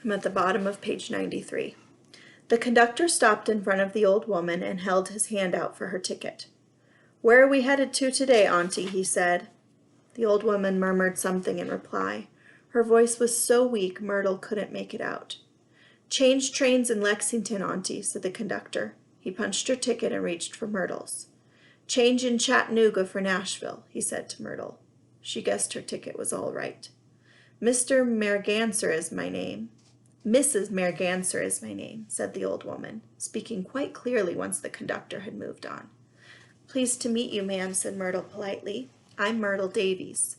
I'm at the bottom of page 93. The conductor stopped in front of the old woman and held his hand out for her ticket. "Where are we headed to today, Auntie?" he said. The old woman murmured something in reply. Her voice was so weak Myrtle couldn't make it out. "Change trains in Lexington, Auntie," said the conductor. He punched her ticket and reached for Myrtle's. "Change in Chattanooga for Nashville," he said to Myrtle. She guessed her ticket was all right. "Mr. Merganser is my name." "Mrs. Merganser is my name," said the old woman, speaking quite clearly once the conductor had moved on. "Pleased to meet you, ma'am," said Myrtle politely. "I'm Myrtle Davies."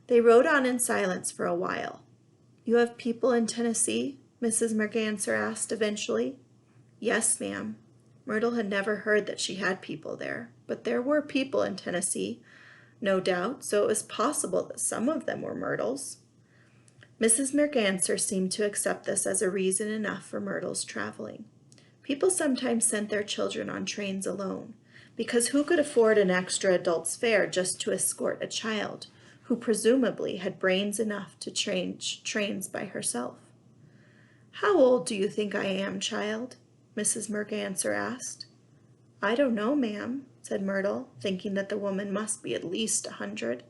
They rode on in silence for a while. "You have people in Tennessee?" Mrs. Merganser asked eventually. "Yes, ma'am." Myrtle had never heard that she had people there, but there were people in Tennessee, no doubt, so it was possible that some of them were Myrtle's. Mrs. Merganser seemed to accept this as a reason enough for Myrtle's traveling. People sometimes sent their children on trains alone, because who could afford an extra adult's fare just to escort a child who presumably had brains enough to change trains by herself? "How old do you think I am, child?" Mrs. Merganser asked. "I don't know, ma'am," said Myrtle, thinking that the woman must be at least 100.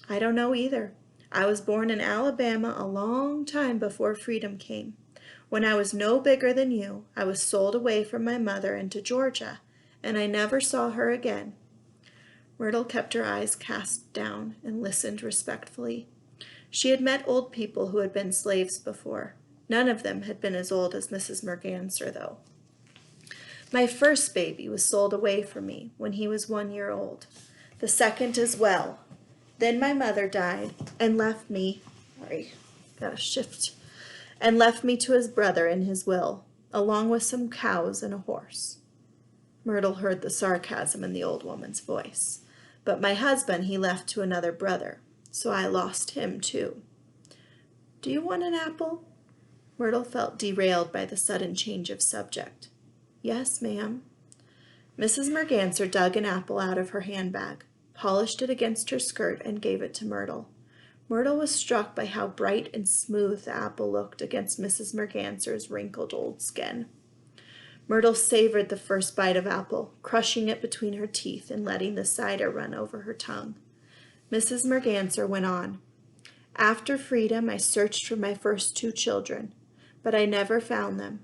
"I don't know either. I was born in Alabama a long time before freedom came. When I was no bigger than you, I was sold away from my mother into Georgia, and I never saw her again." Myrtle kept her eyes cast down and listened respectfully. She had met old people who had been slaves before. None of them had been as old as Mrs. Merganser, though. "My first baby was sold away from me when he was 1 year old. The second as well. Then my mother died and left me, and left me to his brother in his will, along with some cows and a horse." Myrtle heard the sarcasm in the old woman's voice. "But my husband he left to another brother, so I lost him too." "Do you want an apple?" Myrtle felt derailed by the sudden change of subject. "Yes, ma'am." Mrs. Merganser dug an apple out of her handbag, polished it against her skirt, and gave it to Myrtle. Myrtle was struck by how bright and smooth the apple looked against Mrs. Merganser's wrinkled old skin. Myrtle savored the first bite of apple, crushing it between her teeth and letting the cider run over her tongue. Mrs. Merganser went on. "After freedom, I searched for my first 2 children, but I never found them.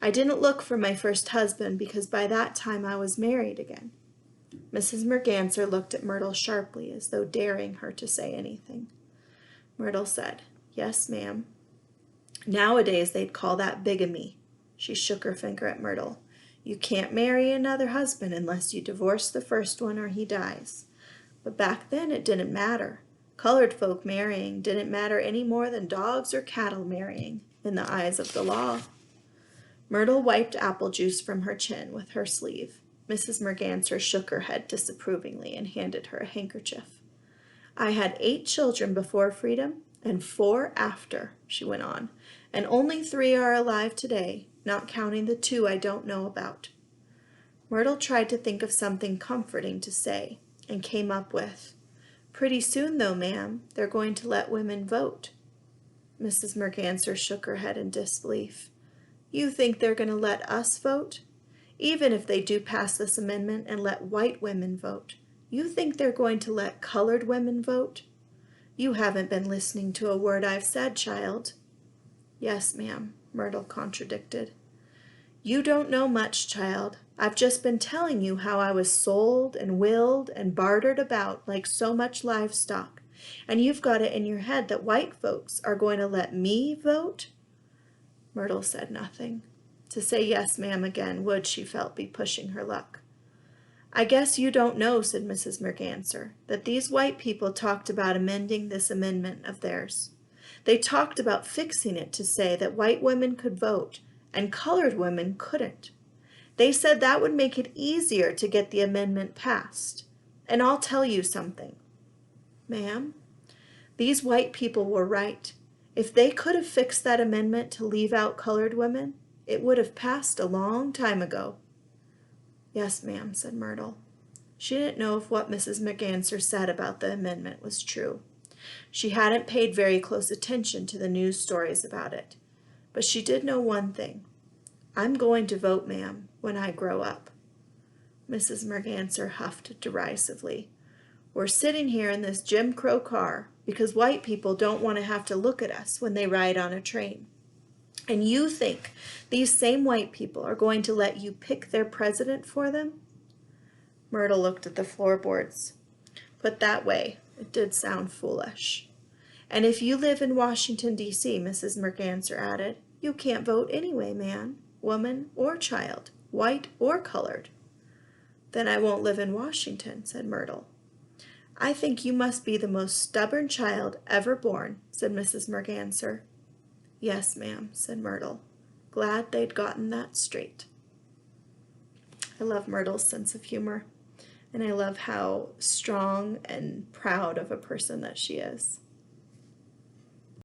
I didn't look for my first husband because by that time I was married again." Mrs. Merganser looked at Myrtle sharply, as though daring her to say anything. Myrtle said, "Yes, ma'am." "Nowadays they'd call that bigamy." She shook her finger at Myrtle. "You can't marry another husband unless you divorce the first one or he dies. But back then it didn't matter. Colored folk marrying didn't matter any more than dogs or cattle marrying in the eyes of the law." Myrtle wiped apple juice from her chin with her sleeve. Mrs. Merganser shook her head disapprovingly and handed her a handkerchief. "I had 8 children before freedom and 4 after," she went on, "and only 3 are alive today, not counting the 2 I don't know about." Myrtle tried to think of something comforting to say and came up with, "Pretty soon, though, ma'am, they're going to let women vote." Mrs. Merganser shook her head in disbelief. "You think they're going to let us vote? Even if they do pass this amendment and let white women vote, you think they're going to let colored women vote? You haven't been listening to a word I've said, child." "Yes, ma'am," Myrtle contradicted. "You don't know much, child. I've just been telling you how I was sold and willed and bartered about like so much livestock, and you've got it in your head that white folks are going to let me vote?" Myrtle said nothing. To say "yes, ma'am" again would, she felt, be pushing her luck. "I guess you don't know," said Mrs. Merganser, "that these white people talked about amending this amendment of theirs. They talked about fixing it to say that white women could vote and colored women couldn't. They said that would make it easier to get the amendment passed. And I'll tell you something." "Ma'am?" "These white people were right. If they could have fixed that amendment to leave out colored women, it would have passed a long time ago." "Yes, ma'am," said Myrtle. She didn't know if what Mrs. Merganser said about the amendment was true. She hadn't paid very close attention to the news stories about it. But she did know one thing. I'm going to vote, ma'am, when I grow up. Mrs. Merganser huffed derisively. We're sitting here in this Jim Crow car because white people don't want to have to look at us when they ride on a train. And you think these same white people are going to let you pick their president for them? Myrtle looked at the floorboards. Put that way, it did sound foolish. And if you live in Washington, D.C., Mrs. Merganser added, you can't vote anyway, man, woman, or child, white or colored. Then I won't live in Washington, said Myrtle. I think you must be the most stubborn child ever born, said Mrs. Merganser. Yes, ma'am, said Myrtle. Glad they'd gotten that straight. I love Myrtle's sense of humor, and I love how strong and proud of a person that she is.